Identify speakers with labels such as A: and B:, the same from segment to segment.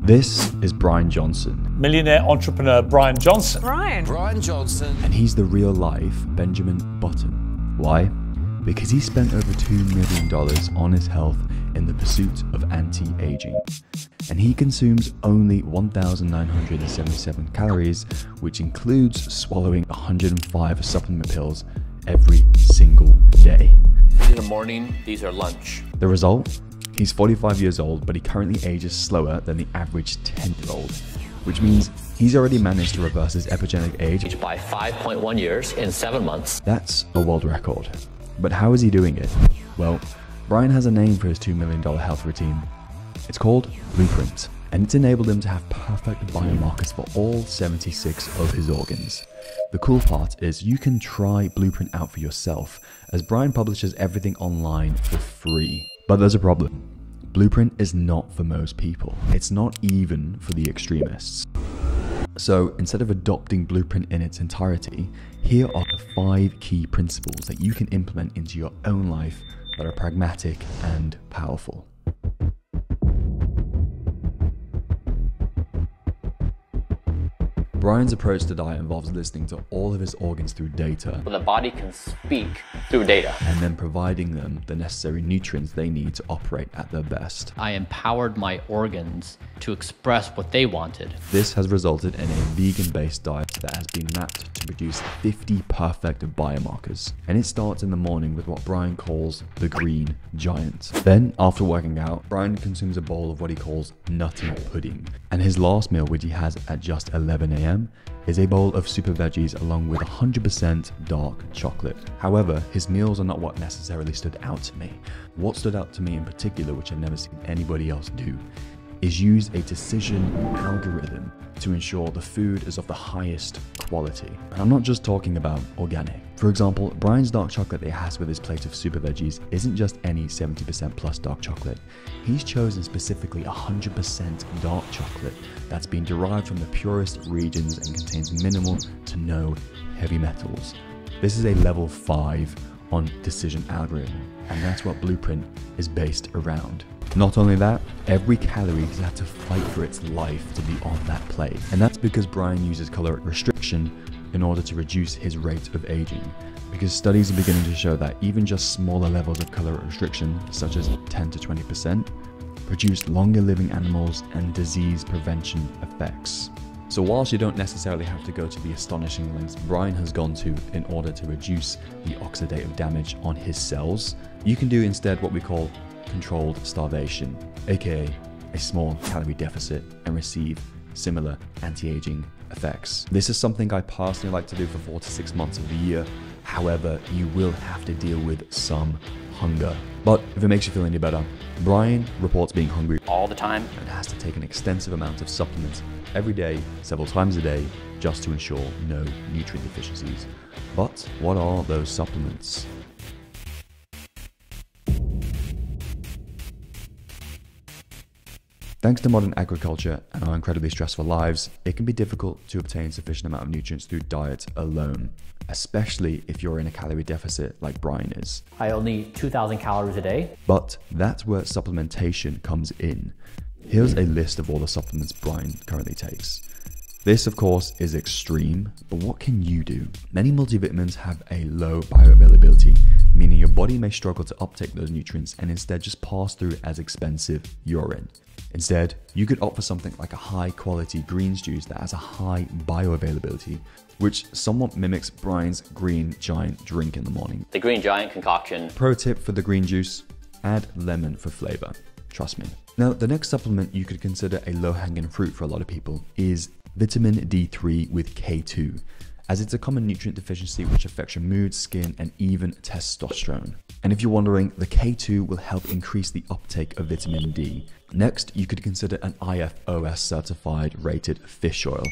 A: This is Bryan Johnson.
B: Millionaire entrepreneur Bryan Johnson.
C: Bryan Johnson.
A: And he's the real life Benjamin Button. Why? Because he spent over $2 million on his health in the pursuit of anti-aging. And he consumes only 1,977 calories, which includes swallowing 105 supplement pills every single day.
C: In the morning, these are lunch.
A: The result? He's 45 years old, but he currently ages slower than the average 10-year-old, which means he's already managed to reverse his epigenic age
C: By 5.1 years in 7 months.
A: That's a world record. But how is he doing it? Well, Bryan has a name for his $2 million health routine. It's called Blueprint, and it's enabled him to have perfect biomarkers for all 76 of his organs. The cool part is you can try Blueprint out for yourself, as Bryan publishes everything online for free. But there's a problem. Blueprint is not for most people. It's not even for the extremists. So instead of adopting Blueprint in its entirety, here are the 5 key principles that you can implement into your own life that are pragmatic and powerful. Bryan's approach to diet involves listening to all of his organs through data,
C: The body can speak through data.
A: and then providing them the necessary nutrients they need to operate at their best.
D: I empowered my organs to express what they wanted.
A: This has resulted in a vegan-based diet that has been mapped to produce 50 perfect biomarkers. And it starts in the morning with what Bryan calls the green giant. Then, after working out, Bryan consumes a bowl of what he calls nutty pudding. And his last meal, which he has at just 11 a.m., is a bowl of super veggies along with 100% dark chocolate. However, his meals are not what necessarily stood out to me. What stood out to me in particular, which I've never seen anybody else do, is use a decision algorithm to ensure the food is of the highest quality. And I'm not just talking about organic. For example, Bryan's dark chocolate that he has with his plate of super veggies isn't just any 70% plus dark chocolate. He's chosen specifically 100% dark chocolate that's been derived from the purest regions and contains minimal to no heavy metals. This is a level 5 on decision algorithm, and that's what Blueprint is based around. Not only that, every calorie has had to fight for its life to be on that plate. And that's because Bryan uses caloric restriction in order to reduce his rate of aging. Because studies are beginning to show that even just smaller levels of caloric restriction, such as 10 to 20%, produce longer living animals and disease prevention effects. So whilst you don't necessarily have to go to the astonishing lengths Bryan has gone to in order to reduce the oxidative damage on his cells, you can do instead what we call controlled starvation, aka a small calorie deficit, and receive similar anti-aging effects. This is something I personally like to do for 4 to 6 months of the year. However, you will have to deal with some hunger. But if it makes you feel any better, Bryan reports being hungry
C: All the time.
A: and has to take an extensive amount of supplements every day, several times a day, just to ensure no nutrient deficiencies. But what are those supplements? Thanks to modern agriculture and our incredibly stressful lives, it can be difficult to obtain sufficient amount of nutrients through diet alone, especially if you're in a calorie deficit like Bryan is.
D: I only eat 2,000 calories a day.
A: But that's where supplementation comes in. Here's a list of all the supplements Bryan currently takes. This, of course, is extreme, but what can you do? Many multivitamins have a low bioavailability, meaning your body may struggle to uptake those nutrients and instead just pass through as expensive urine. Instead, you could opt for something like a high-quality greens juice that has a high bioavailability, which somewhat mimics Bryan's Green Giant drink in the morning.
C: The Green Giant concoction.
A: Pro tip for the green juice, add lemon for flavor. Trust me. Now, the next supplement you could consider a low-hanging fruit for a lot of people is vitamin D3 with K2, as it's a common nutrient deficiency which affects your mood, skin, and even testosterone. And if you're wondering, the K2 will help increase the uptake of vitamin D. Next, you could consider an IFOS certified rated fish oil.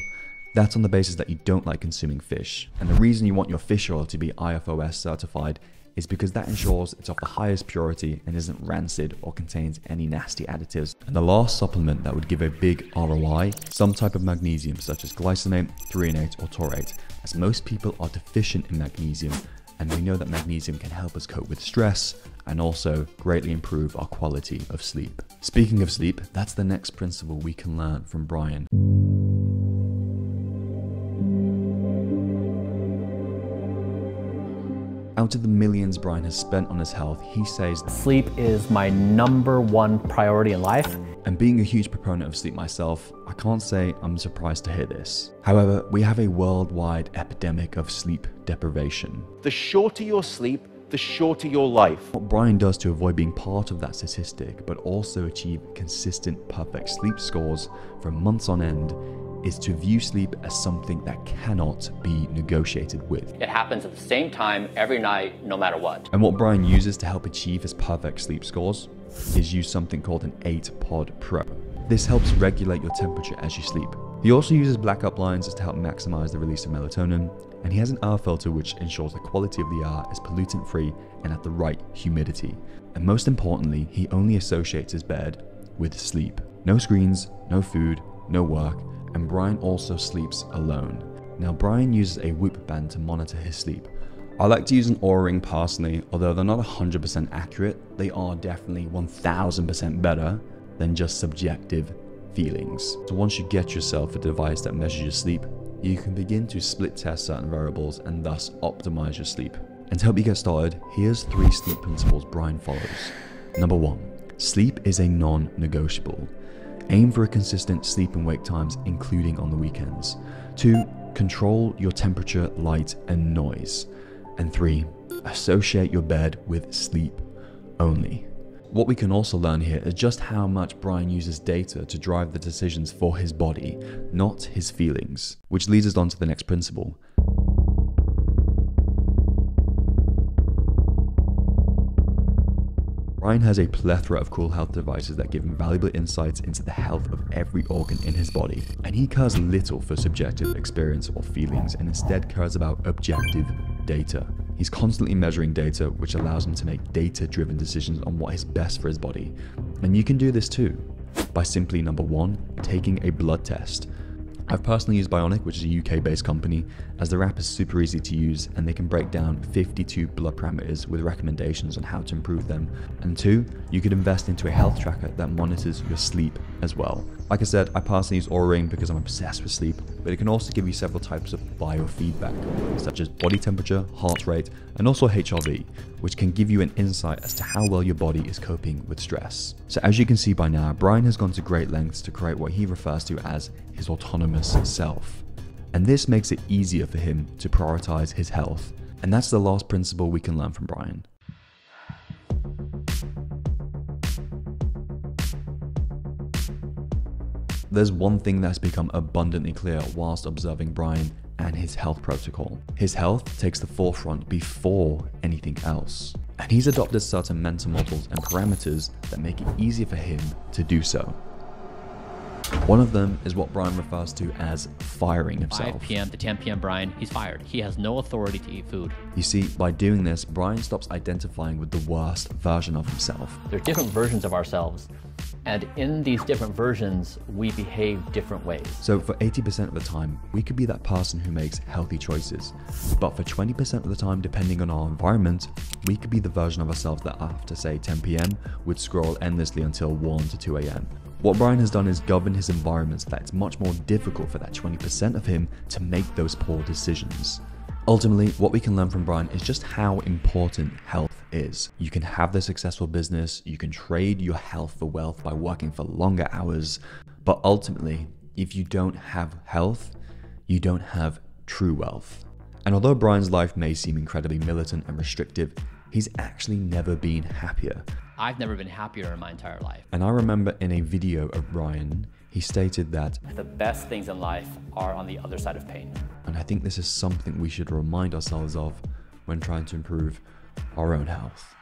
A: That's on the basis that you don't like consuming fish. And the reason you want your fish oil to be IFOS certified is because that ensures it's of the highest purity and isn't rancid or contains any nasty additives. And the last supplement that would give a big ROI, some type of magnesium such as glycinate, threonate, or taurate, as most people are deficient in magnesium, and we know that magnesium can help us cope with stress, and also greatly improve our quality of sleep. Speaking of sleep, that's the next principle we can learn from Bryan. Out of the millions Bryan has spent on his health, he says,
D: Sleep is my #1 priority in life.
A: And being a huge proponent of sleep myself, I can't say I'm surprised to hear this. However, we have a worldwide epidemic of sleep deprivation.
E: The shorter your sleep, the shorter your life.
A: What Bryan does to avoid being part of that statistic, but also achieve consistent perfect sleep scores for months on end, is to view sleep as something that cannot be negotiated with.
C: It happens at the same time every night, no matter what.
A: And what Bryan uses to help achieve his perfect sleep scores is use something called an 8-pod Pro. This helps regulate your temperature as you sleep. He also uses blackout blinds to help maximize the release of melatonin, and he has an air filter which ensures the quality of the air is pollutant free and at the right humidity. And most importantly, he only associates his bed with sleep. No screens, no food, no work, and Bryan also sleeps alone. Now Bryan uses a Whoop band to monitor his sleep. I like to use an Oura ring personally, although they're not 100% accurate, they are definitely 1000% better than just subjective feelings. So once you get yourself a device that measures your sleep, you can begin to split test certain variables and thus optimize your sleep. And to help you get started, here's 3 sleep principles Bryan follows. Number 1, sleep is a non-negotiable. Aim for a consistent sleep and wake times, including on the weekends. 2, control your temperature, light, and noise. And 3, associate your bed with sleep only. What we can also learn here is just how much Bryan uses data to drive the decisions for his body, not his feelings. Which leads us on to the next principle. Bryan has a plethora of cool health devices that give him valuable insights into the health of every organ in his body. And he cares little for subjective experience or feelings and instead cares about objective data. He's constantly measuring data, which allows him to make data-driven decisions on what is best for his body. And you can do this too, by simply, number 1, taking a blood test. I've personally used Bionic, which is a UK-based company, as their app is super easy to use and they can break down 52 blood parameters with recommendations on how to improve them. And 2, you could invest into a health tracker that monitors your sleep as well. Like I said, I personally use Oura Ring because I'm obsessed with sleep, but it can also give you several types of biofeedback, such as body temperature, heart rate, and also HRV, which can give you an insight as to how well your body is coping with stress. So as you can see by now, Bryan has gone to great lengths to create what he refers to as his autonomous self. And this makes it easier for him to prioritize his health. And that's the last principle we can learn from Bryan. There's one thing that's become abundantly clear whilst observing Bryan and his health protocol. His health takes the forefront before anything else. And he's adopted certain mental models and parameters that make it easier for him to do so. One of them is what Bryan refers to as firing himself.
D: 5 p.m. to 10 p.m. Bryan, he's fired. He has no authority to eat food.
A: You see, by doing this, Bryan stops identifying with the worst version of himself.
D: There's different versions of ourselves. And in these different versions, we behave different ways.
A: So for 80% of the time, we could be that person who makes healthy choices. But for 20% of the time, depending on our environment, we could be the version of ourselves that after say 10 p.m. would scroll endlessly until 1 to 2 a.m. What Bryan has done is govern his environment so that it's much more difficult for that 20% of him to make those poor decisions. Ultimately, what we can learn from Bryan is just how important health is. You can have the successful business, you can trade your health for wealth by working for longer hours, but ultimately, if you don't have health, you don't have true wealth. And although Bryan's life may seem incredibly militant and restrictive, he's actually never been happier.
D: I've never been happier in my entire life.
A: And I remember in a video of Bryan, he stated that
C: The best things in life are on the other side of pain.
A: and I think this is something we should remind ourselves of when trying to improve our own health.